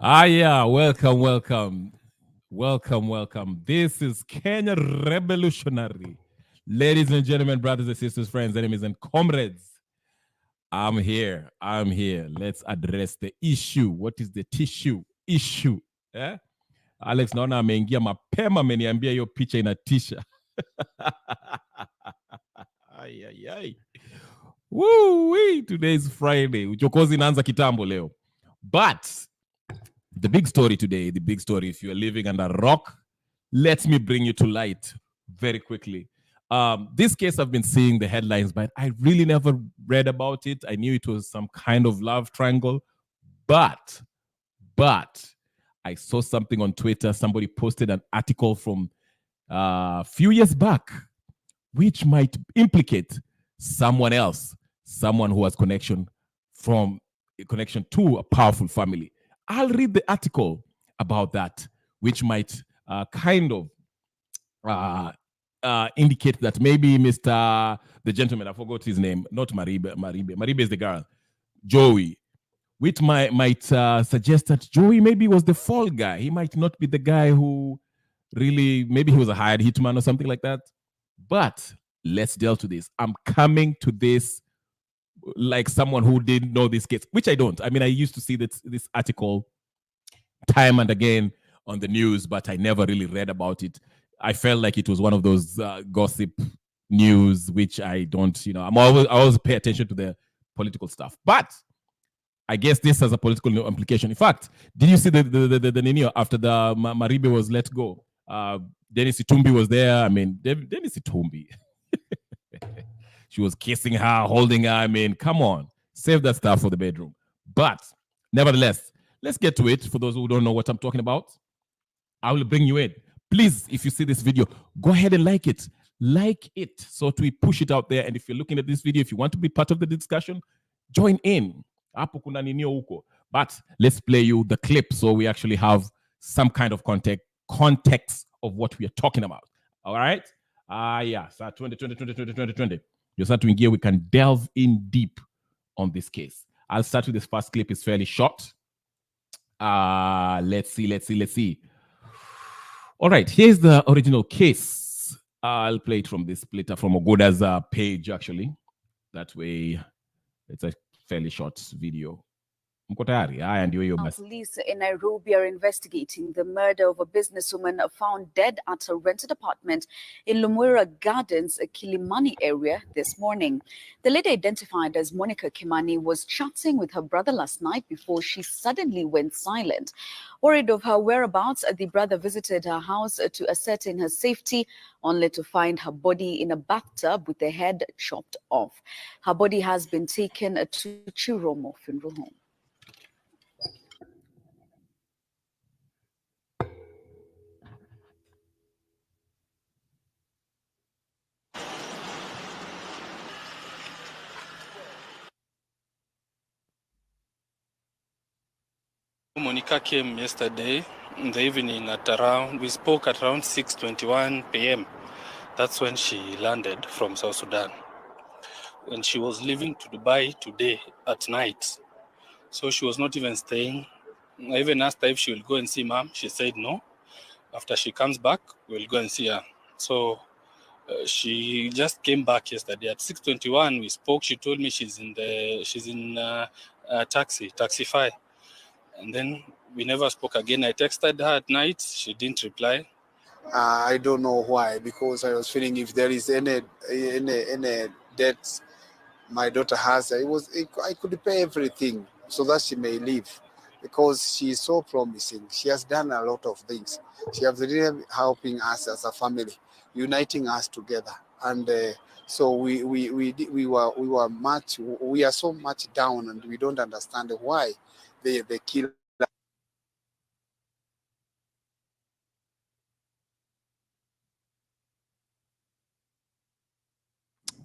Yeah, welcome. This is Kenya Revolutionary. Ladies and gentlemen, brothers and sisters, friends, enemies, and comrades. I'm here. Let's address the issue. What is the tissue? Issue. Eh? Alex naona ameingia mapema, ameniambia hiyo picha inatisha. Ay. Woo, today's Friday. Uchokozi inaanza kitambo leo. But the big story today, if you are living under a rock, let me bring you to light very quickly. This case, I've been seeing the headlines, but I really never read about it. I knew it was some kind of love triangle, but I saw something on Twitter. Somebody posted an article from a few years back, which might implicate someone else, someone who has connection to a powerful family. I'll read the article about that, which might kind of indicate that maybe Mr. the gentleman, I forgot his name, not Maribe is the girl, Joey, which might suggest that Joey maybe was the fall guy. He might not be the guy who really, maybe he was a hired hitman or something like that. But let's delve to this. I'm coming to this like someone who didn't know this case, which I don't. I mean, I used to see this article time and again on the news, but I never really read about it. I felt like it was one of those gossip news, which I don't, I always pay attention to the political stuff. But I guess this has a political implication. In fact, did you see the Ninio after the Maribe was let go? Dennis Itumbi was there. I mean, Dennis Itumbi. She was kissing her, holding her. I mean, come on. Save that stuff for the bedroom. But nevertheless, let's get to it. For those who don't know what I'm talking about, I will bring you in. Please, if you see this video, go ahead and like it. Like it so we push it out there. And if you're looking at this video, if you want to be part of the discussion, join in. But let's play you the clip so we actually have some kind of context of what we are talking about. All right? Yeah. So 2020. Just start to engage, we can delve in deep on this case. I'll start with this first clip. It's fairly short. Let's see. All right, here's the original case. I'll play it from this splitter from Ogoda's page, actually. That way, it's a fairly short video. Police in Nairobi are investigating the murder of a businesswoman found dead at her rented apartment in Lumwera Gardens, Kilimani area this morning. The lady, identified as Monica Kimani, was chatting with her brother last night before she suddenly went silent. Worried of her whereabouts, the brother visited her house to ascertain her safety, only to find her body in a bathtub with the head chopped off. Her body has been taken to Chiromo Funeral Home. Monica came yesterday in the evening we spoke at around 6:21 p.m. That's when she landed from South Sudan. And she was leaving to Dubai today at night. So she was not even staying. I even asked her if she will go and see mom. She said no. After she comes back, we'll go and see her. So she just came back yesterday at 6:21. We spoke. She told me she's in Taxify. And then we never spoke again. I texted her at night. She didn't reply. I don't know why, because I was feeling if there is any debt my daughter has, I could pay everything so that she may live, because she is so promising. She has done a lot of things. She has really helping us as a family, uniting us together, and so we are so much down, and we don't understand why they kill.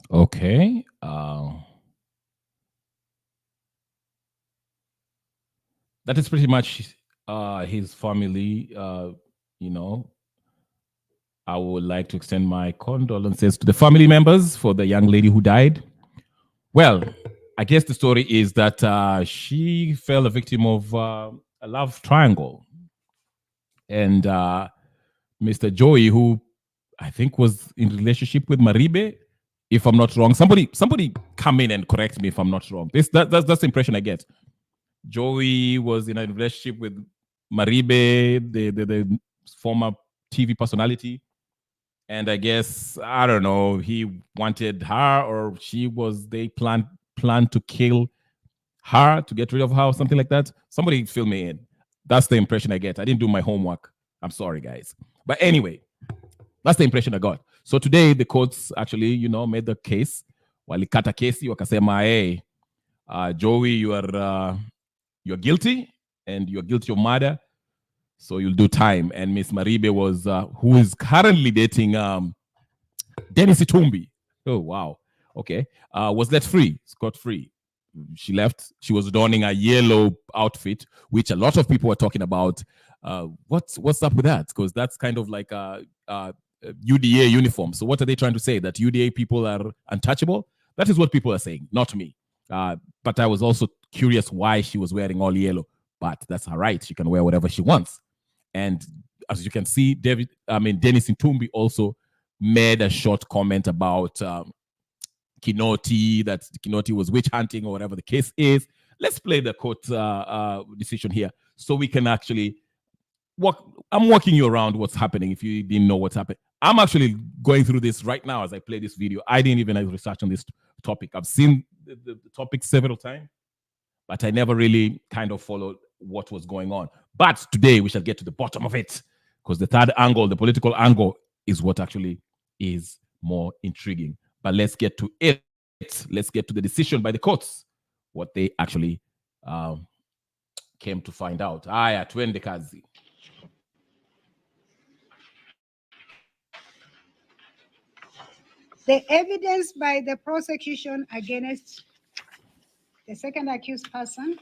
Okay. That is pretty much his family. I would like to extend my condolences to the family members for the young lady who died. Well, I guess the story is that she fell a victim of love triangle. And Mr. Joey, who I think was in relationship with Maribe, if I'm not wrong. Somebody come in and correct me if I'm not wrong. That's the impression I get. Joey was in a relationship with Maribe, the former TV personality. And I guess, I don't know, he wanted her, or they planned to kill her, to get rid of her, or something like that. Somebody fill me in. That's the impression I get. I didn't do my homework. I'm sorry, guys. But anyway, that's the impression I got. So today the courts actually, made the case. Walikata kesi wakasema, hey, Joey, you're guilty, and you're guilty of murder, so you'll do time. And Miss Maribe was, who is currently dating Dennis Itumbi. Oh wow, okay, was let free, scot free. She left. She was donning a yellow outfit, which a lot of people were talking about. What's up with that? Because that's kind of like a UDA uniform. So what are they trying to say? That UDA people are untouchable? That is what people are saying, not me. But I was also curious why she was wearing all yellow. But that's her right. She can wear whatever she wants. And as you can see, Dennis Itumbi also made a short comment about Kinoti, that Kinoti was witch hunting or whatever the case is. Let's play the court decision here so we can actually I'm walking you around what's happening if you didn't know what's happening. I'm actually going through this right now as I play this video. I didn't even have research on this topic. I've seen the topic several times, but I never really kind of followed what was going on. But today we shall get to the bottom of it, because the third angle, the political angle, is what actually is more intriguing. But let's get to it. Let's get to the decision by the courts, what they actually came to find out. Aya, twende kazi. The evidence by the prosecution against the second accused person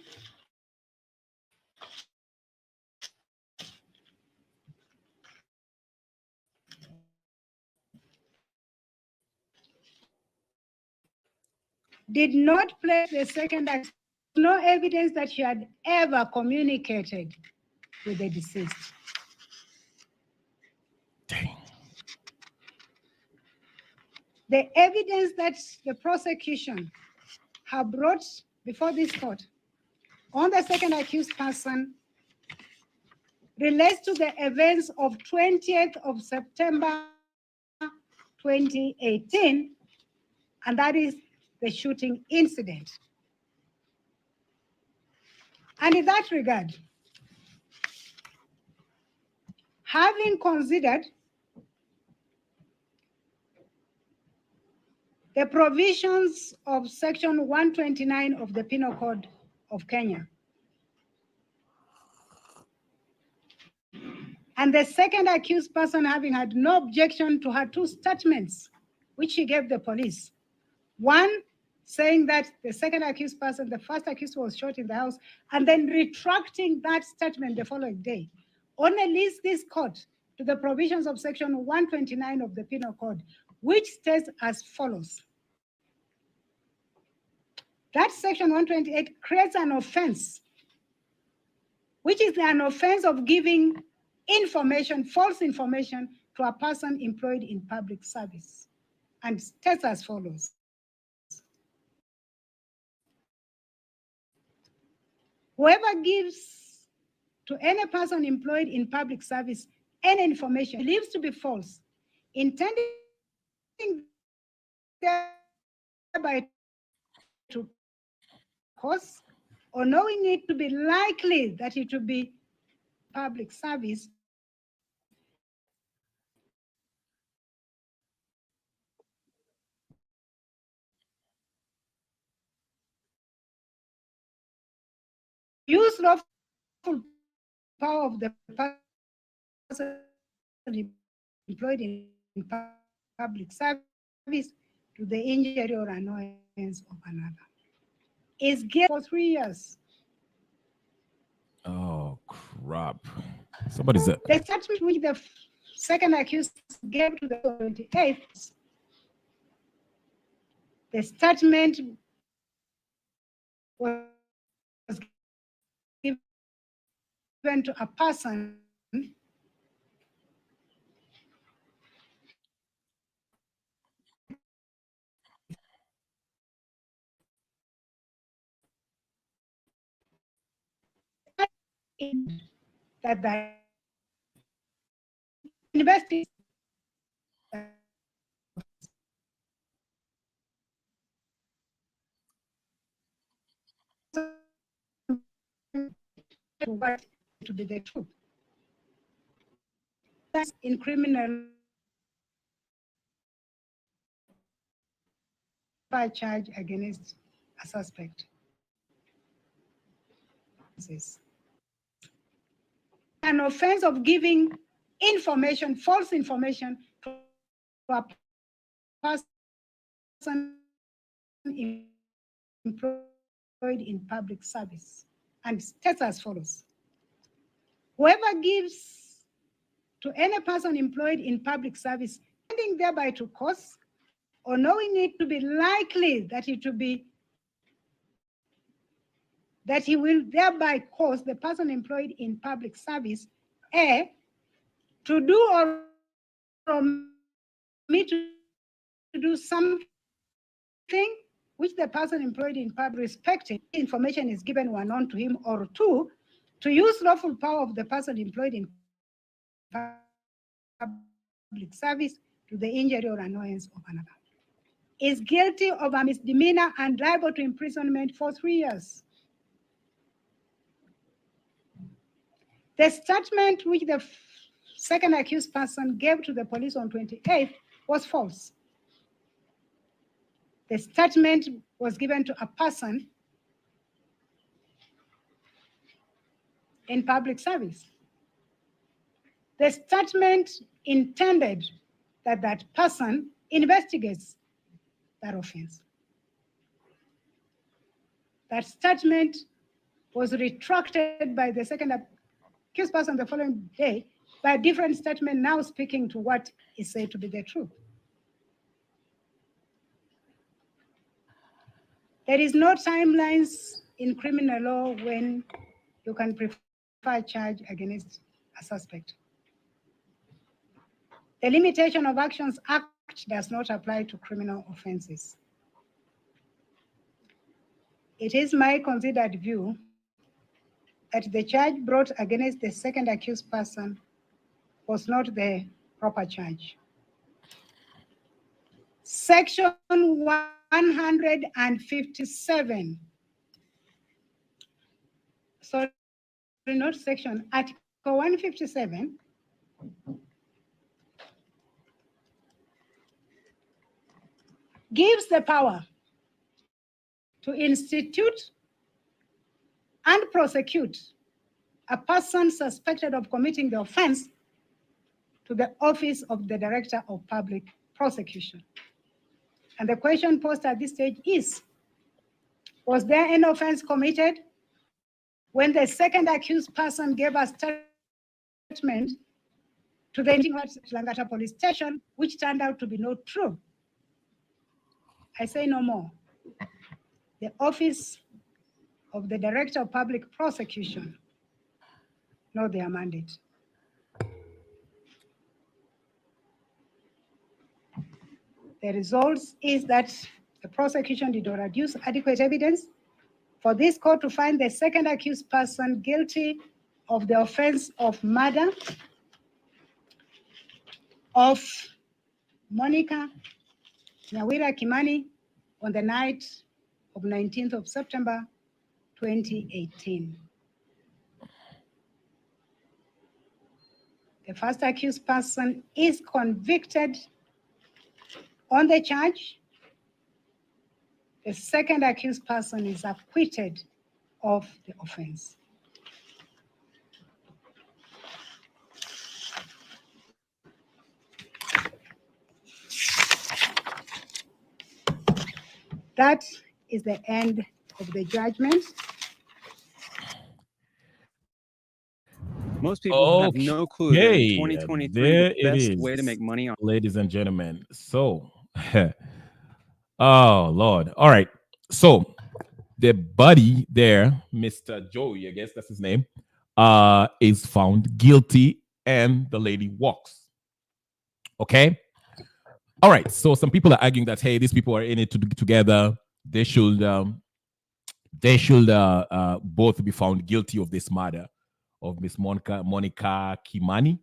did not place the second accused. No evidence that she had ever communicated with the deceased. Dang. The evidence that the prosecution have brought before this court on the second accused person relates to the events of 20th of September 2018, and that is the shooting incident. And in that regard, having considered the provisions of Section 129 of the Penal Code of Kenya, and the second accused person having had no objection to her two statements, which she gave the police. One, saying that the second accused person, the first accused, was shot in the house, and then retracting that statement the following day. Only leads this court to the provisions of Section 129 of the Penal Code, which states as follows. That Section 128 creates an offense, which is an offense of giving information, false information, to a person employed in public service, and states as follows. Whoever gives to any person employed in public service any information believed to be false, intending thereby to cause or knowing it to be likely that it will be public service, use lawful power of the person employed in public service to the injury or annoyance of another is given for 3 years. Oh crap! Somebody's there. The statement which the second accused gave to the 28th, the statement was given given to a person that investing what to be the truth. That's in criminal charge against a suspect. An offense of giving information, false information to a person employed in public service, and states as follows. Whoever gives to any person employed in public service, intending thereby to cause or knowing it to be likely that he will thereby cause the person employed in public service A, to do or omit to do something which the person employed in public respecting information is given or known to him, or two, to use lawful power of the person employed in public service to the injury or annoyance of another, is guilty of a misdemeanor and liable to imprisonment for 3 years. The statement which the second accused person gave to the police on 28th was false. The statement was given to a person in public service. The statement intended that that person investigates that offense. That statement was retracted by the second accused person the following day by a different statement, now speaking to what is said to be the truth. There is no timelines in criminal law when you can prefer charge against a suspect. The Limitation of Actions Act does not apply to criminal offenses. It is my considered view that the charge brought against the second accused person was not the proper charge. Section 157, sorry, not section, Article 157 gives the power to institute and prosecute a person suspected of committing the offense to the office of the Director of Public Prosecution. And the question posed at this stage is, was there any offense committed when the second accused person gave a statement to the Langata police station, which turned out to be not true? I say no more. The office of the Director of Public Prosecution know their mandate. The result is that the prosecution did not adduce adequate evidence for this court to find the second accused person guilty of the offense of murder of Monica Nyawira Kimani on the night of 19th of September 2018. The first accused person is convicted on the charge. The second accused person is acquitted of the offense. That is the end of the judgment. Most people have no clue that in 2023, there the best it way to is, make money on. ladies and gentlemen. So, oh Lord. All right. So the buddy there, Mr. Joey, I guess that's his name, is found guilty and the lady walks. Okay? All right. So some people are arguing that, hey, these people are in it together. They should both be found guilty of this murder of Miss Monica Kimani.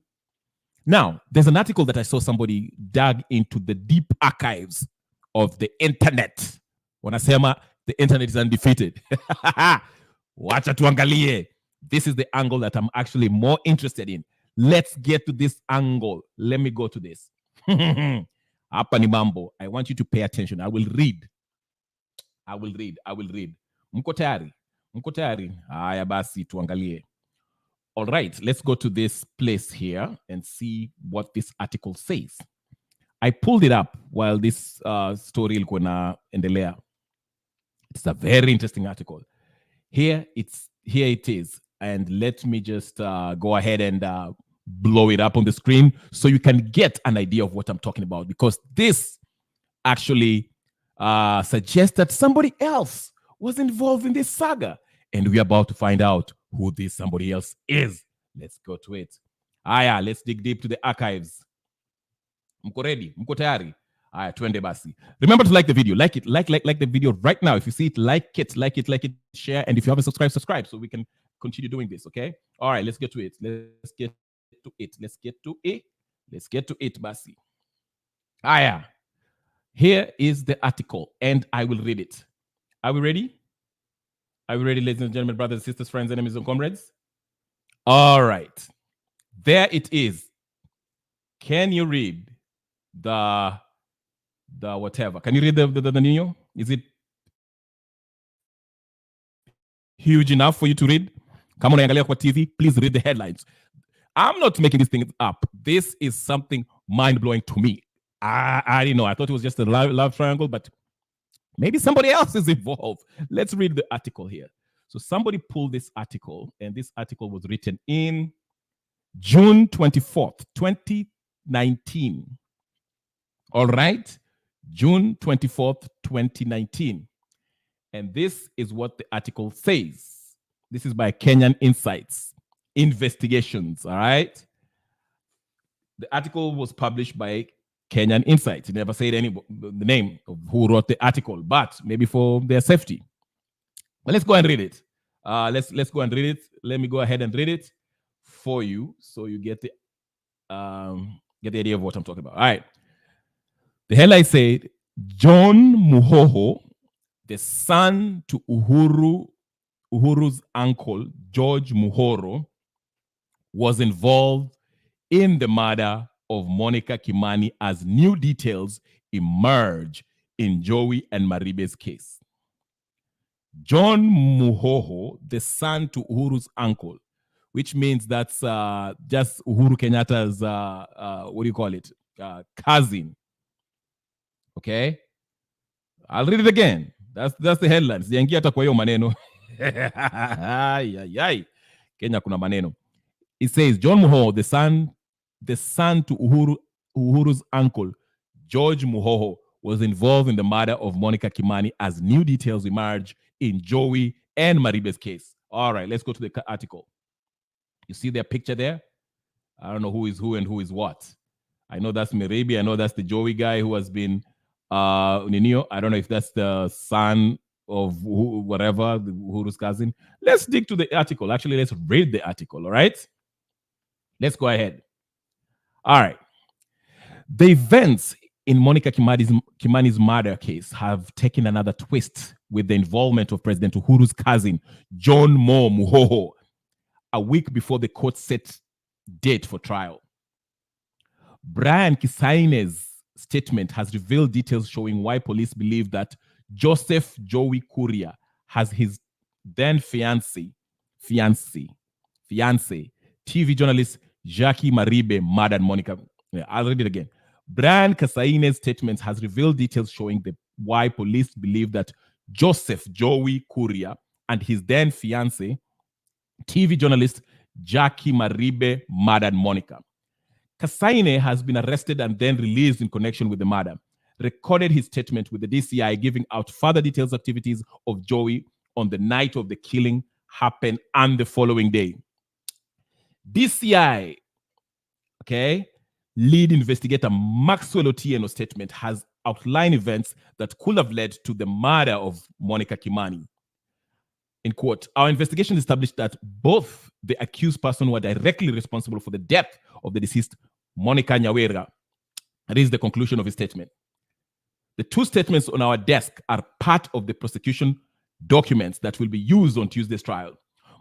Now, there's an article that I saw somebody dug into the deep archives of the internet. Wanasema the internet is undefeated. Wacha tuangalie. This is the angle that I'm actually more interested in. Let's get to this angle. Let me go to this. Hapa ni mambo. I want you to pay attention. I will read. Mko tayari? Haya basi tuangalie. All right, let's go to this place here and see what this article says. I pulled it up while this story ilikuwa inaendelea. It's a very interesting article. Here it is. And let me just go ahead and blow it up on the screen so you can get an idea of what I'm talking about, because this actually suggests that somebody else was involved in this saga. And we're about to find out who this somebody else is. Let's go to it. Let's dig deep to the archives. Mko ready? Mko tayari? Twende basi. Remember to like the video. Like it. Like the video right now. If you see it, like it, share. And if you haven't subscribed, subscribe so we can continue doing this, okay? All right, let's get to it. Let's get to it, basi. Here is the article, and I will read it. Are we ready? Are we ready, ladies and gentlemen, brothers, sisters, friends, enemies, and comrades? All right. There it is. Can you read the whatever? Can you read the Nino? Is it huge enough for you to read? Come on, unaangalia kwa TV, please read the headlines. I'm not making this thing up. This is something mind-blowing to me. I didn't know. I thought it was just a love triangle, but maybe somebody else is involved. Let's read the article here. So somebody pulled this article, and this article was written in June 24th, 2019. All right? June 24th, 2019. And this is what the article says. This is by Kenyan Insights Investigations, all right? The article was published by Kenyan Insights. It never said the name of who wrote the article, but maybe for their safety. But let's go and read it. Let's go and read it. Let me go ahead and read it for you so you get the idea of what I'm talking about. All right. The headline said, John Muhoho, the son to Uhuru's uncle, George Muhoro, was involved in the murder of Monica Kimani as new details emerge in Joey and Maribe's case. John Muhoho, the son to Uhuru's uncle, which means that's just Uhuru Kenyatta's, what do you call it? Cousin. Okay? I'll read it again. That's the headlines. Sijaingia hata kwa hiyo maneno. Kenya kuna maneno. It says, John Muhoho, the son to Uhuru's uncle, George Muhoho, was involved in the murder of Monica Kimani as new details emerge in Joey and Maribe's case. All right, let's go to the article. You see their picture there? I don't know who is who and who is what. I know that's Maribe. I know that's the Joey guy who has been Ninio. I don't know if that's the son of whatever, the Uhuru's cousin. Let's dig to the article. Actually, let's read the article, all right? Let's go ahead. All right. The events in Monica Kimani's murder case have taken another twist with the involvement of President Uhuru's cousin, John Mo Muhoho, a week before the court set date for trial. Brian Kisaine's statement has revealed details showing why police believe that Joseph Joey Kuria has his then fiancé, TV journalist Jackie Maribe murdered Monica. Yeah, I'll read it again. Brian Kasaine's statement has revealed details showing why police believe that Joseph Joey Kuria and his then fiancé, TV journalist Jackie Maribe murdered Monica. Kasaine has been arrested and then released in connection with the murder. Recorded his statement with the DCI, giving out further details activities of Joey on the night of the killing happened and the following day. DCI, okay, lead investigator Maxwell Otieno's statement has outlined events that could have led to the murder of Monica Kimani. In quote, our investigation established that both the accused person were directly responsible for the death of the deceased Monica Nyawera. That is the conclusion of his statement. The two statements on our desk are part of the prosecution documents that will be used on Tuesday's trial.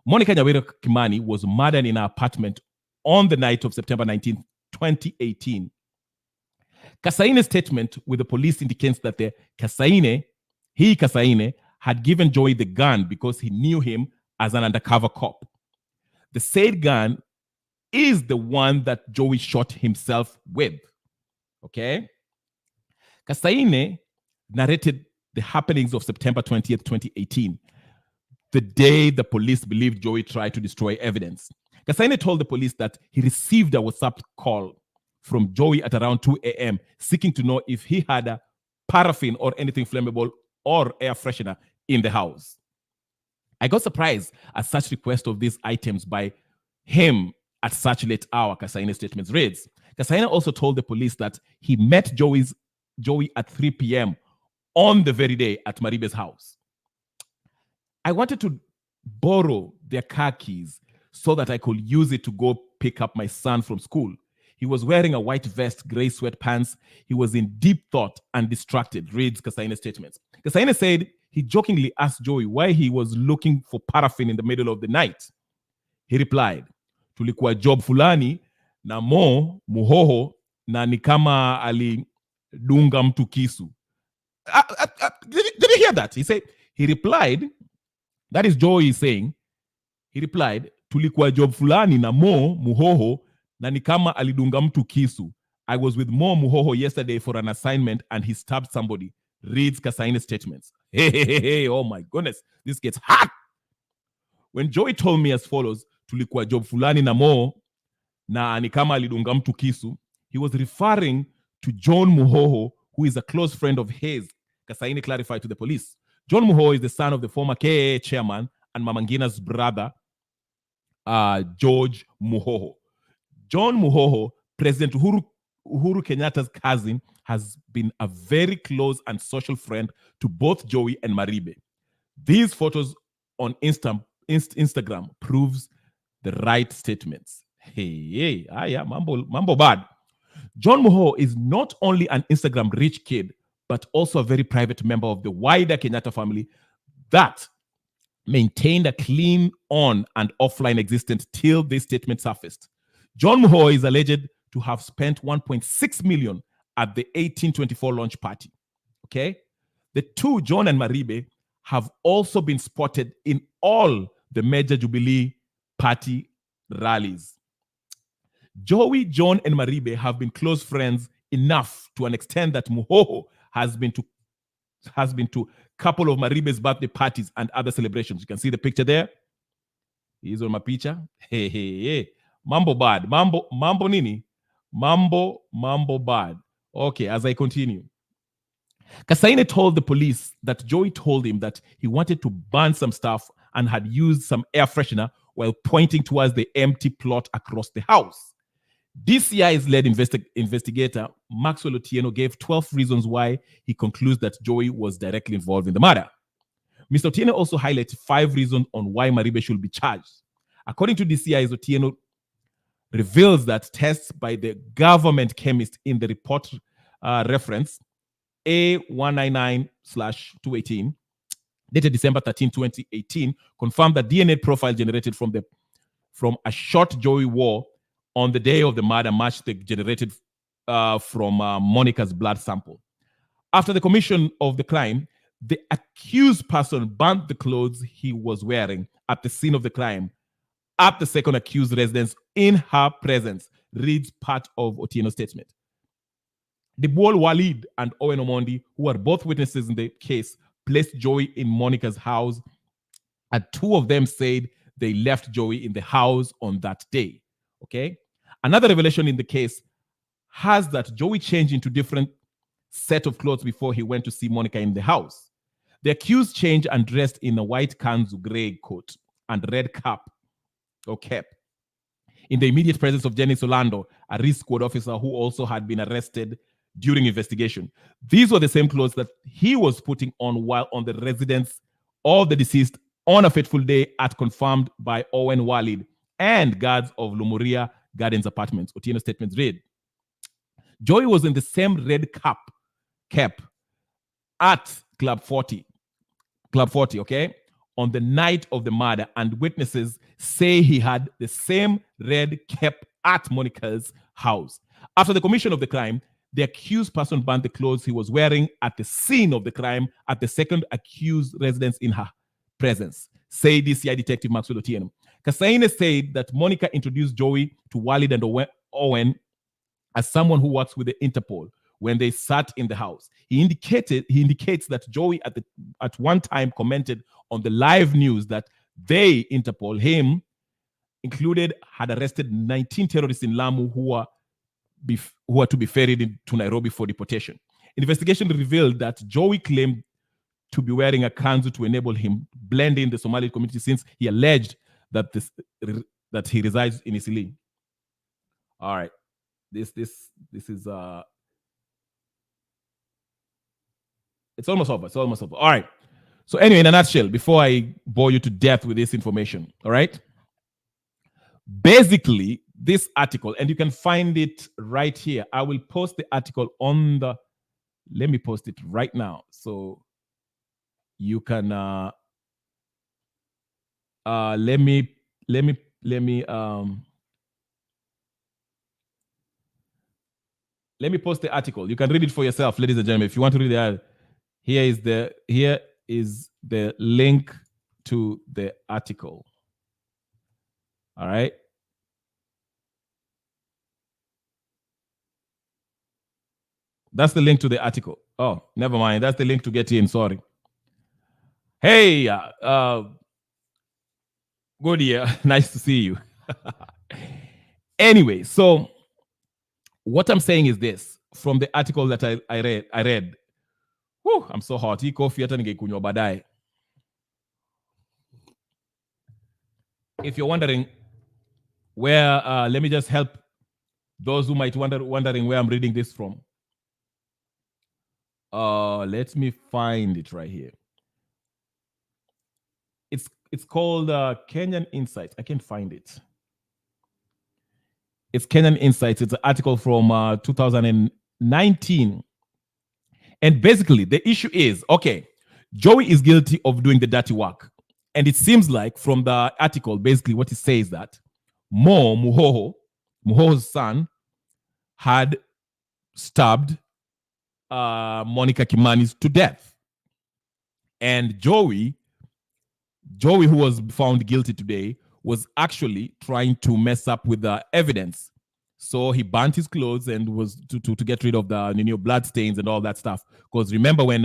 Monica Nyawera Kimani was murdered in her apartment on the night of September 19, 2018. Kasaine's statement with the police indicates that Kasaine had given Joey the gun because he knew him as an undercover cop. The said gun is the one that Joey shot himself with. Okay? Kasaine narrated the happenings of September 20th, 2018, the day the police believed Joey tried to destroy evidence. Kasaine told the police that he received a WhatsApp call from Joey at around 2 a.m. seeking to know if he had a paraffin or anything flammable or air freshener in the house. I got surprised at such request of these items by him at such late hour, Kasaine's statement reads. Kasaine also told the police that he met Joey at 3 p.m. on the very day at Maribe's house. I wanted to borrow their car keys so that I could use it to go pick up my son from school. He was wearing a white vest, gray sweatpants. He was in deep thought and distracted, reads Kasaine's statements. Kasaine said he jokingly asked Joey why he was looking for paraffin in the middle of the night. He replied, tulikuwa job fulani na muhoho na ni kama alidunga mtu kisu. Did you hear that? He replied, that is Joey saying, he replied, tulikuwa job fulani na muhoho na ni kama alidunga mtu kisu. I was with Muhoho yesterday for an assignment and he stabbed somebody, reads Kasaine's statements. Hey, oh my goodness, this gets hot. When Joey told me as follows, tulikuwa job fulani na ni kama alidunga mtu kisu, he was referring to John Muhoho, who is a close friend of his. Kasaine clarified to the police. John Muhoho is the son of the former KAA chairman and Mamangina's brother, George Muhoho. John Muhoho, President Uhuru Kenyatta's cousin, has been a very close and social friend to both Joey and Maribe. These photos on Instagram proves the right statements. Hey, mambo bad. John Muhoho is not only an Instagram rich kid, but also a very private member of the wider Kenyatta family that maintained a clean on and offline existence till this statement surfaced. John Muhoho is alleged to have spent 1.6 million at the 1824 launch party. Okay? The two, John and Maribe, have also been spotted in all the major Jubilee party rallies. Joey, John, and Maribe have been close friends enough to an extent that Muhoho has been to a couple of Maribe's birthday parties and other celebrations. You can see the picture there. He's on my picture. Hey. Mambo bad. Mambo nini? Mambo bad. Okay, as I continue. Kasaine told the police that Joey told him that he wanted to burn some stuff and had used some air freshener while pointing towards the empty plot across the house. DCI's led investigator Maxwell Otieno gave 12 reasons why he concludes that Joey was directly involved in the murder. Mr. Otieno also highlighted 5 reasons on why Maribe should be charged. According to DCI's, Otieno reveals that tests by the government chemist in the report reference A199/218, dated December 13, 2018, confirmed that DNA profile generated from a shot Joey wore on the day of the murder matched the generated from Monica's blood sample. After the commission of the crime, the accused person burnt the clothes he was wearing at the scene of the crime at the second accused residence in her presence, reads part of Otieno's statement. Debol Walid and Owen Omondi, who are both witnesses in the case, placed Joey in Monica's house, and 2 of them said they left Joey in the house on that day. Okay? Another revelation in the case has that Joey changed into different set of clothes before he went to see Monica in the house. The accused changed and dressed in a white kanzu gray coat and red cap or cap. in the immediate presence of Janice Orlando, a risk squad officer who also had been arrested during investigation. These were the same clothes that he was putting on while on the residence of the deceased on a fateful day at confirmed by Owen Walid and guards of Lumuria Gardens apartments. Otieno's statements read, Joey was in the same red cap at Club 40, okay, on the night of the murder, and witnesses say he had the same red cap at Monica's house. After the commission of the crime, the accused person burned the clothes he was wearing at the scene of the crime at the second accused residence in her presence, said DCI Detective Maxwell Otieno. Kasaine said that Monica introduced Joey to Walid and Owen as someone who works with the Interpol when they sat in the house. He indicates that Joey at one time commented on the live news that they, Interpol, him included, had arrested 19 terrorists in Lamu who are to be ferried to Nairobi for deportation. Investigation revealed that Joey claimed to be wearing a kanzu to enable him blend in the Somali community, since he alleged that he resides in Isili. All right, this is it's almost over. All right. So anyway, in a nutshell, before I bore you to death with this information, all right. Basically, this article, and you can find it right here. I will post the article on the. Let me post it right now, so you can. Let me post the article. You can read it for yourself, ladies and gentlemen. If you want to read it, here is the link to the article. All right. That's the link to the article. Oh, never mind. That's the link to get in. Sorry. Hey, good year. Nice to see you. Anyway, so what I'm saying is this from the article that I read. Whew, I'm so hot. Hii coffee hata ningekunywa baadaye. If you're wondering where, let me just help those who might wondering where I'm reading this from. Let me find it right here. It's called Kenyan Insights. I can't find it. It's Kenyan Insights. It's an article from 2019. And basically, the issue is, okay, Joey is guilty of doing the dirty work. And it seems like from the article, basically what it says that Muhoho's son, had stabbed Monica Kimani to death. And Joey, who was found guilty today, was actually trying to mess up with the evidence. So he burnt his clothes and was to get rid of the blood stains and all that stuff. Because remember when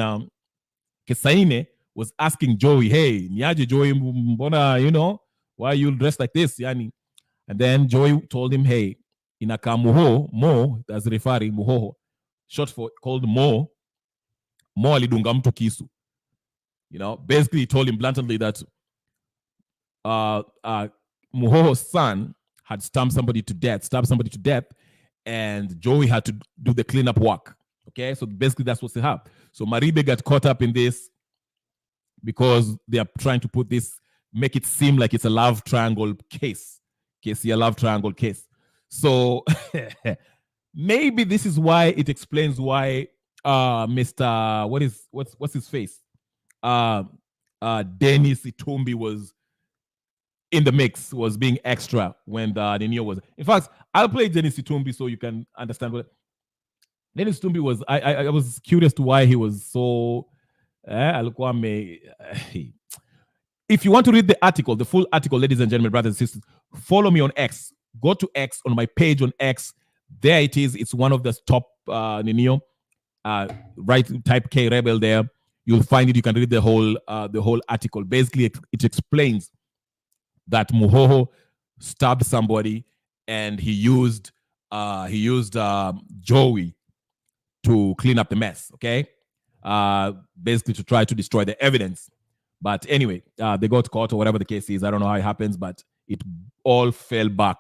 Kesaine was asking Joey, hey, niaje Joey, mbona, why are you dressed like this? Yani? And then Joey told him, hey, inaka Mo, that's referring Muhoho, short for called Mo alidunga mtu kisu. Basically he told him bluntly that Muhoho's son had stabbed somebody to death, and Joey had to do the cleanup work. Okay, so basically that's what's happened. So Maribe got caught up in this because they are trying to make it seem like it's a love triangle case. So maybe this is why it explains why Mr. What's his face? Dennis Itumbi was in the mix, was being extra when the Nino was. In fact, I'll play Dennis Itumbi so you can understand what Dennis Itumbi was. I was curious to why he was so. If you want to read the article, the full article, ladies and gentlemen, brothers and sisters, follow me on X. Go to X, on my page on X. There it is. It's one of the top Nino. Right, type K Rebel there. You'll find it. You can read the whole article. Basically, it explains that Muhoho stabbed somebody and he used Joey to clean up the mess. Okay, basically to try to destroy the evidence. But anyway, they got caught or whatever the case is. I don't know how it happens, but it all fell back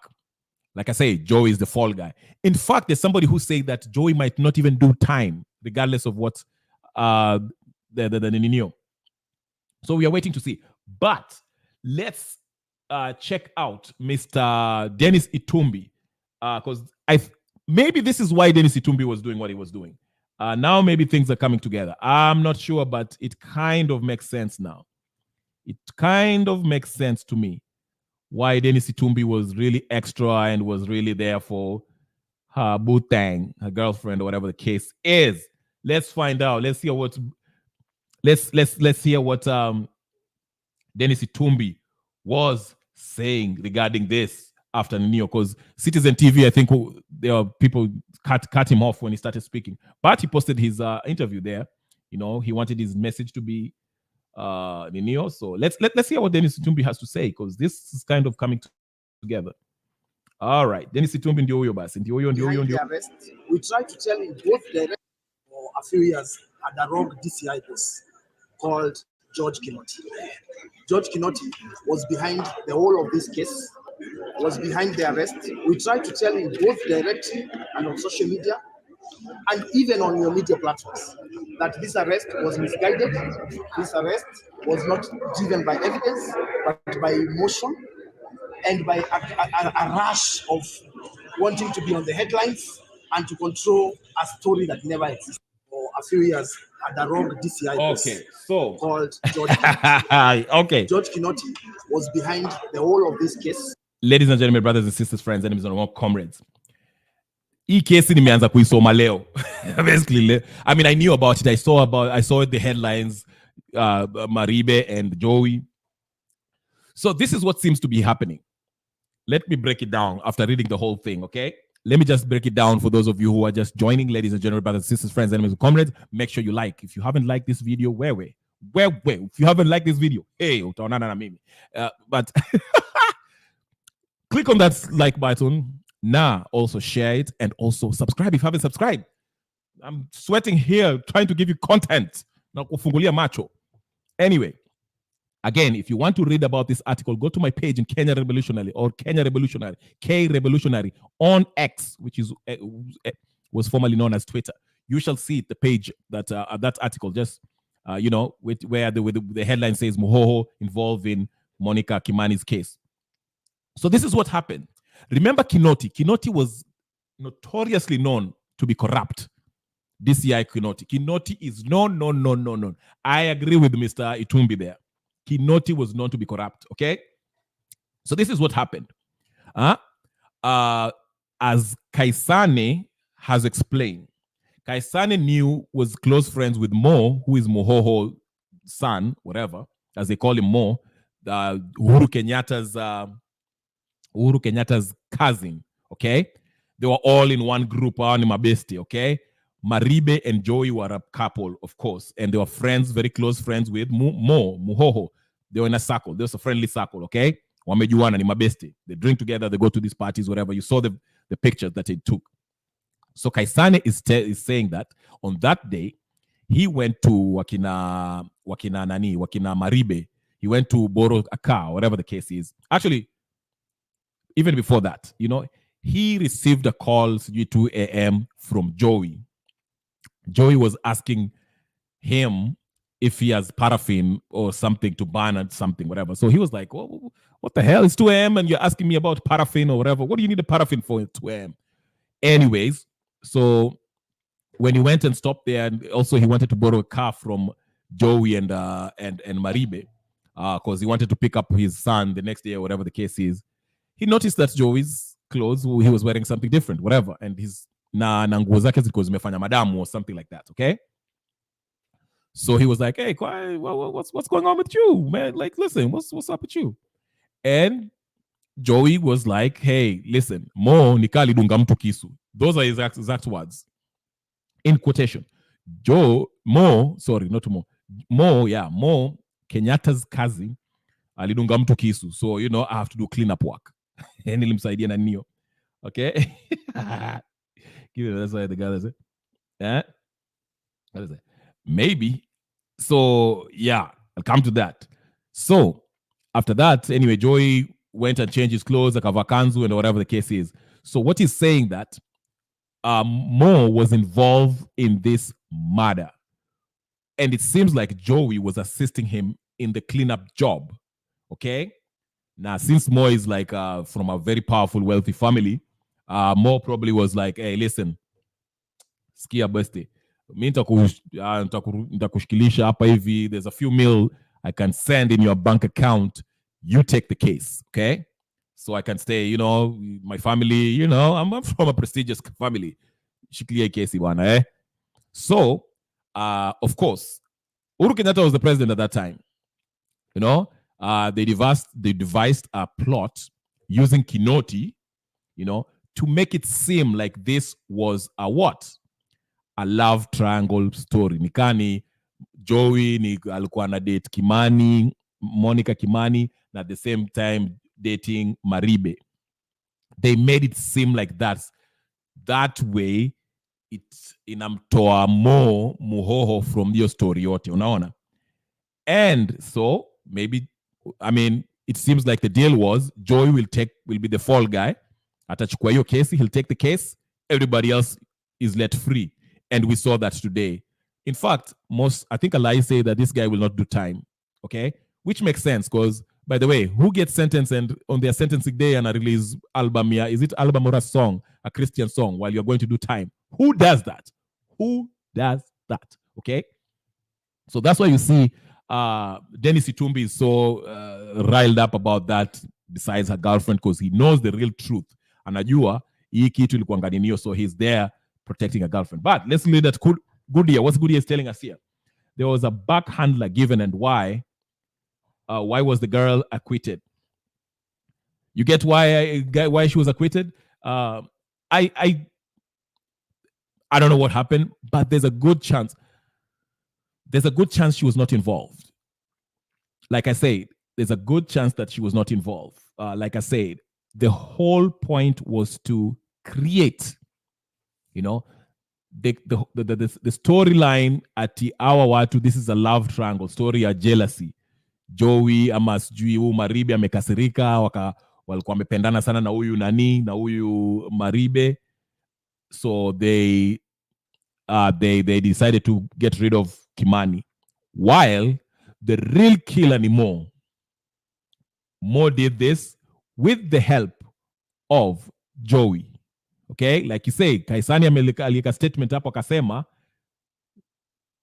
Like I say, Joey is the fall guy. In fact, there's somebody who say that Joey might not even do time, regardless of what the Nino. So we are waiting to see. But let's check out Mr. Dennis Itumbi, because maybe this is why Dennis Itumbi was doing what he was doing. Now maybe things are coming together. I'm not sure, but it kind of makes sense now. It kind of makes sense to me why Dennis Itumbi was really extra and was really there for her Butang, her girlfriend, or whatever the case is. Let's find out. Let's hear what Dennis Itumbi was saying regarding this after Nino, because Citizen TV, I think there are people cut him off when he started speaking, but he posted his interview there. You know, he wanted his message to be Nino. So let's hear what Dennis Itumbi has to say, because this is kind of coming together. All right, Dennis Itumbi ndio huyo basi, ndio huyo. We tried to tell him both direct for a few years had a wrong DCI boss called George Kinoti. George Kinoti was behind the whole of this case, was behind the arrest. We tried to tell him both directly and on social media, and even on your media platforms, that this arrest was misguided. This arrest was not driven by evidence, but by emotion and by a rush of wanting to be on the headlines and to control a story that never existed. For a few years, had a wrong DCI boss called George Kinoti. Okay. George Kinoti was behind the whole of this case. Ladies and gentlemen, brothers and sisters, friends, enemies and comrades. Hii kesi nimeanza kuisoma leo. Basically, I mean, I knew about it. I saw the headlines, Maribe and Joey. So this is what seems to be happening. Let me break it down after reading the whole thing, okay? Let me just break it down for those of you who are just joining, ladies and gentlemen, brothers and sisters, friends, enemies and comrades. Make sure you like. If you haven't liked this video, where? If you haven't liked this video, hey, utaonana na mimi. But click on that like button. Also share it and also subscribe if you haven't subscribed. I'm sweating here trying to give you content. Na kufungulia macho. Anyway, again, if you want to read about this article, go to my page in Kenya Revolutionary or Kenya Revolutionary, K Revolutionary on X, which is was formerly known as Twitter. You shall see the page that that article, just where the headline says Muhoho involved in Monica Kimani's case. So this is what happened. Remember Kinoti. Kinoti was notoriously known to be corrupt. DCI Kinoti. Kinoti is no. I agree with Mr. Itumbi there. Kinoti was known to be corrupt, okay? So this is what happened. As Kaisane has explained, Kaisane was close friends with Mo, who is Mohoho's son, whatever, as they call him Mo, Uhuru Kenyatta's cousin, okay? They were all in one group, Mabesti, okay? Maribe and Joey were a couple, of course, and they were friends, very close friends with Muhoho. They were in a circle. There was a friendly circle, okay? Wamejuana ni mabesti. They drink together, they go to these parties, whatever. You saw the pictures that they took. So Kaisane is saying that on that day, he went to Wakina Maribe. He went to borrow a car, whatever the case is. Actually, even before that, he received a call at 2 a.m. from Joey. Joey was asking him if he has paraffin or something to burn at something, whatever. So he was like, oh, what the hell? It's 2 a.m. and you're asking me about paraffin or whatever. What do you need a paraffin for at 2 a.m.? Anyways, so when he went and stopped there, and also he wanted to borrow a car from Joey and Maribe, because he wanted to pick up his son the next day or whatever the case is. He noticed that Joey's clothes, he was wearing something different, whatever, and his nguo zake zilikuwa zimefanya madamu or something like that, okay? So he was like, hey, what's going on with you, man? Like, listen, what's up with you? And Joey was like, hey, listen, Mo nikali dunga mtu kisu. Those are his exact words. In quotation. Mo, Kenyatta's cousin, alidunga mtu kisu. So, I have to do cleanup work. And nilimsaidia na Nio. Okay? That's why the guy said. What is it? Maybe. So, yeah, I'll come to that. So, after that, anyway, Joey went and changed his clothes, akava kanzu and whatever the case is. So what he's saying that Mo was involved in this murder. And it seems like Joey was assisting him in the cleanup job. Okay? Now, since Mo is like from a very powerful, wealthy family, Mo probably was like, hey, listen, skia beste. Mi nitakushikilisha hapa hivi. There's a few mil I can send in your bank account. You take the case, okay? So I can stay, you know, my family, you know, I'm from a prestigious family. Shikilia kesi bwana, eh? So, of course, Uhuru Kenyatta was the president at that time. You know, they devised a plot using Kinoti, you know, to make it seem like this was a what? A love triangle story. Nikani Joey ni alikuwa na date Kimani, Monica Kimani, and at the same time dating Maribe. They made it seem like that way it inamtoa Mo Muhoho from your story yote, unaona? And so maybe, I mean, it seems like the deal was Joey will be the fall guy. Atachukua hiyo case, he'll take the case. Everybody else is let free. And we saw that today. In fact, I think Alai say that this guy will not do time. Okay? Which makes sense because, by the way, who gets sentenced and on their sentencing day and release album here? Is it album or a song, a Christian song, while you're going to do time? Who does that? Who does that? Okay? So that's why you see Dennis Itumbi is so riled up about that besides her girlfriend because he knows the real truth. Anajua hii kitu ilikuwa nganinio, so he's there protecting a girlfriend. But let's look at Goodyear. What's Goodyear is telling us here? There was a back handler given, and why was the girl acquitted? You get why she was acquitted? I don't know what happened, but there's a good chance she was not involved. Like I said, there's a good chance that she was not involved. Like I said, the whole point was to create, you know, the storyline at our watu. This is a love triangle story ya jealousy. Joey ama sijui huyu Maribe amekasirika, walikuwa wamependana sana na huyu nani na huyu Maribe, so they decided to get rid of Kimani, while the real killer ni Mo. Mo did this with the help of Joey. Okay, like you say, Kaisani alika statement hapo akasema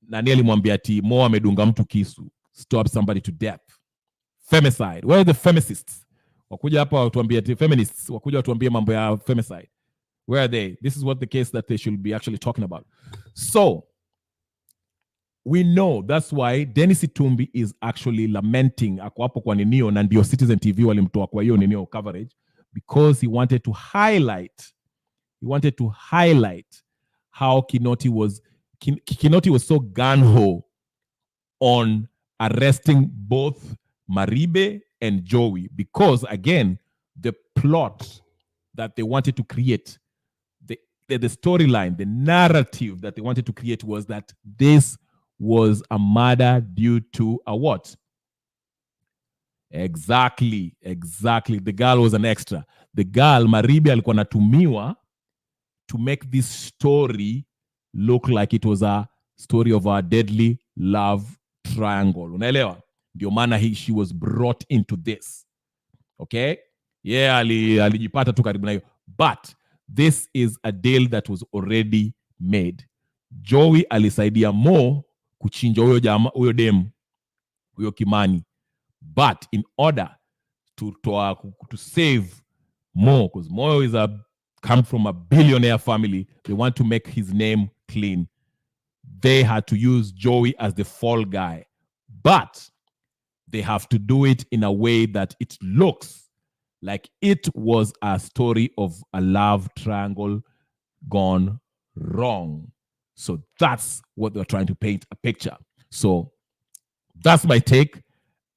nani alimwambia ati Mo amedunga mtu kisu, stop somebody to death. Femicide. Where are the femicists? Wakuja hapa watuambie ati feminists, wakuja watuambie mambo ya femicide. Where are they? This is what the case that they should be actually talking about. So, we know that's why Dennis Itumbi is actually lamenting ako hapo kwa ninio na ndio Citizen TV walimtoa kwa hiyo ninio coverage because he wanted to highlight how Kinoti was so gun-ho on arresting both Maribe and Joey because, again, the plot that they wanted to create, the storyline, the narrative that they wanted to create was that this was a murder due to a what? Exactly. The girl was an extra. The girl, Maribe, alikuwa natumiwa to make this story look like it was a story of a deadly love triangle. Unaelewa? Ndio maana she was brought into this. Okay? Yeah, alijipata tu karibu na hiyo. But this is a deal that was already made. Joey alisaidia Mo kuchinja huyo dem, huyo Kimani. But in order to save Mo, because Mo is come from a billionaire family, they want to make his name clean. They had to use Joey as the fall guy. But they have to do it in a way that it looks like it was a story of a love triangle gone wrong. So that's what they're trying to paint a picture. So that's my take.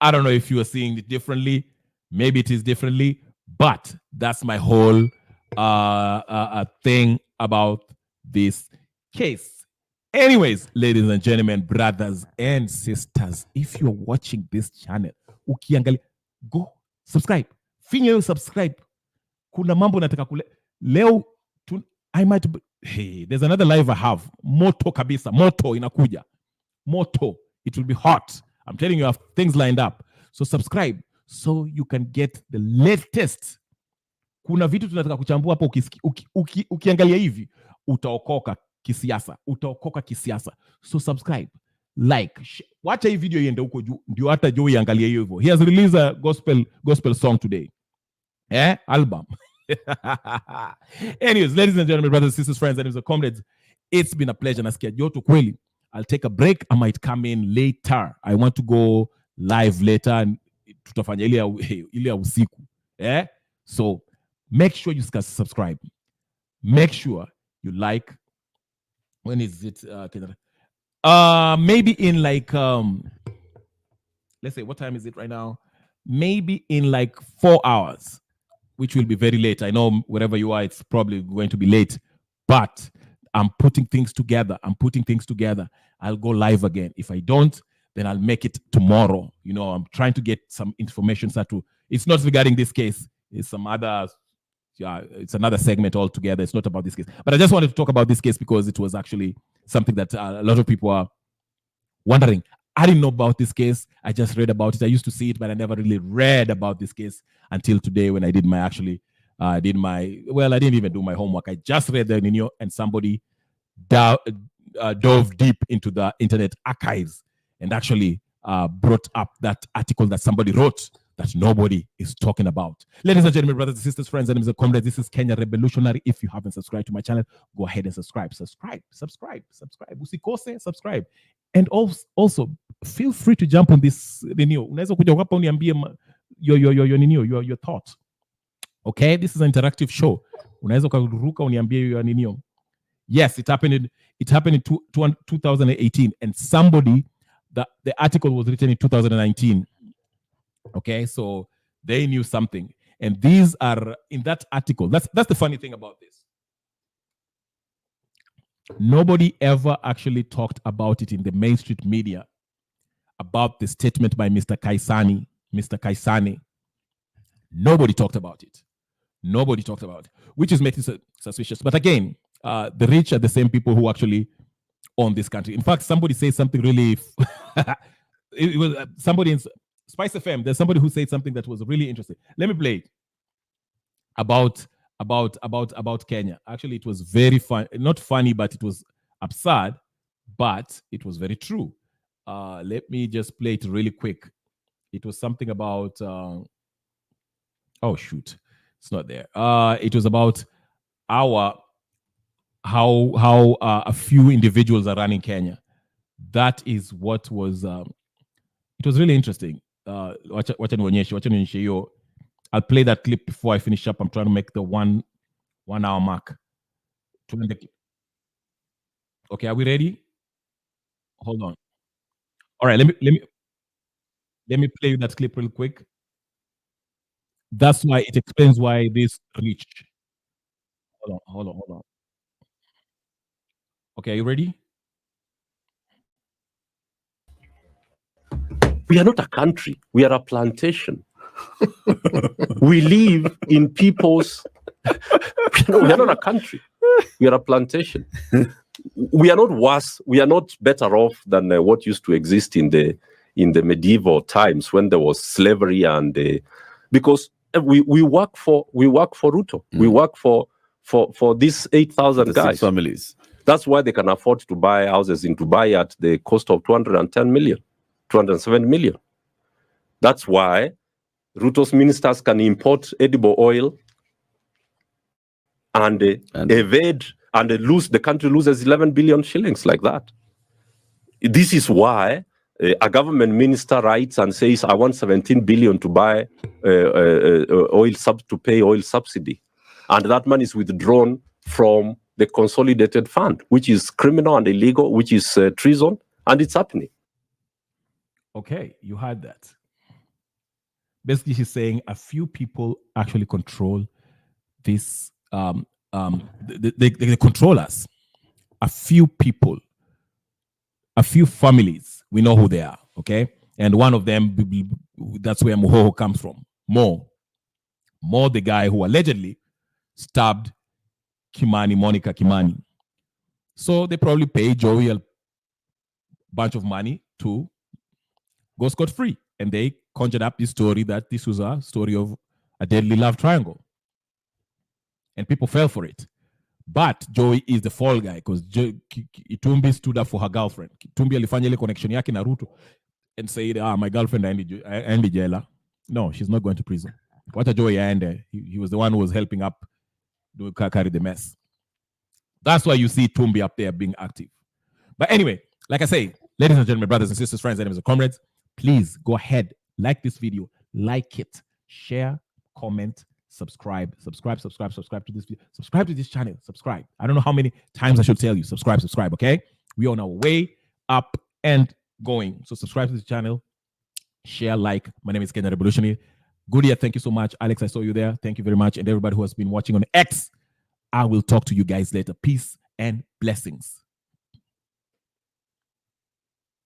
I don't know if you are seeing it differently. Maybe it is differently, but that's my whole thing about this case. Anyways, ladies and gentlemen, brothers and sisters, if you're watching this channel, ukiangalia, go subscribe. Finya yo subscribe. Kuna mambo nataka Leo, I might, hey, there's another live I have. Moto kabisa. Moto inakuja. Moto. It will be hot. I'm telling you, I have things lined up. So subscribe so you can get the latest. Kuna vitu tunataka kuchambua hapo, ukiangalia hivi utaokoka kisiasa, so subscribe, like, wacha hii video iende huko juu ndio hata Joe iangalie hivyo. He has released a gospel song today, album. Anyways, ladies and gentlemen, brothers, sisters, friends, and comrades, it's been a pleasure. Nasikia joto kweli. I'll take a break. I might come in later. I want to go live later and tutafanya ile ya usiku. So make sure you subscribe. Make sure you like. When is it? Maybe in like let's say, what time is it right now? Maybe in like 4 hours, which will be very late. I know wherever you are, it's probably going to be late, but I'm putting things together. I'll go live again. If I don't, then I'll make it tomorrow. I'm trying to get some information. It's not regarding this case. It's some other, it's another segment altogether. It's not about this case. But I just wanted to talk about this case because it was actually something that a lot of people are wondering. I didn't know about this case. I just read about it. I used to see it, but I never really read about this case until today when I did I didn't even do my homework. I just read the Nino, and somebody dove deep into the internet archives and actually brought up that article that somebody wrote that nobody is talking about. Ladies and gentlemen, brothers and sisters, friends, and comrades, this is Kenya Revolutionary. If you haven't subscribed to my channel, go ahead and subscribe. Usikose, subscribe. And also feel free to jump on this video. Unaweza kuja hapa uniambie your thoughts. Okay, this is an interactive show. Unaweza kuruka uniambie your ninio. Yes, it happened in 2018, and the article was written in 2019. Okay, so they knew something, and these are in that article. That's the funny thing about this. Nobody ever actually talked about it in the mainstream media, about the statement by Mr. Kaisani. Nobody talked about it. Which is making it suspicious. But again, the rich are the same people who actually own this country. In fact, somebody said something really it was somebody in Spice FM. There's somebody who said something that was really interesting. Let me play it. About Kenya. Actually, it was very fun. Not funny, but it was absurd, but it was very true. Let me just play it really quick. It was something about oh shoot, it's not there. It was about how a few individuals are running Kenya. That is what was it was really interesting. Wacha nionyeshe hiyo. I'll play that clip before I finish up. I'm trying to make the 1 hour mark. Okay, are we ready? Hold on. All right, let me play you that clip real quick. That's why it explains why this rich. Hold on. Okay, are you ready? We are not a country. We are a plantation. We live in people's... We are not a country. We are a plantation. We are not worse. We are not better off than what used to exist in the medieval times when there was slavery and because we work for Ruto. We work for these 8,000 guys. Families. That's why they can afford to buy houses in Dubai at the cost of 210 million. 207 million. That's why Ruto's ministers can import edible oil and evade and lose. The country loses 11 billion shillings like that. This is why a government minister writes and says, "I want 17 billion to buy to pay oil subsidy," and that money is withdrawn from the consolidated fund, which is criminal and illegal, which is treason, and it's happening. Okay, you heard that. Basically, he's saying a few people actually control this. They control us. A few people, a few families. We know who they are. Okay, and one of them, that's where Mohoho comes from. More, the guy who allegedly stabbed Kimani, Monica Kimani. So they probably pay Joey a bunch of money to go scot-free. And they conjured up this story that this was a story of a deadly love triangle. And people fell for it. But Joey is the fall guy because Itumbi stood up for her girlfriend. Itumbi alifanya ile connection yake na Ruto and said, my girlfriend aendi jela. No, she's not going to prison. What a Joey aende. He was the one who was helping up to carry the mess. That's why you see Tumbi up there being active. But anyway, like I say, ladies and gentlemen, brothers and sisters, friends, enemies and comrades, please go ahead, like this video, like it, share, comment, subscribe to this video, subscribe to this channel, subscribe. I don't know how many times I should tell you, subscribe, okay? We're on our way up and going. So subscribe to this channel, share, like. My name is Kenya Revolutionary. Goodia, thank you so much. Alex, I saw you there. Thank you very much. And everybody who has been watching on X, I will talk to you guys later. Peace and blessings.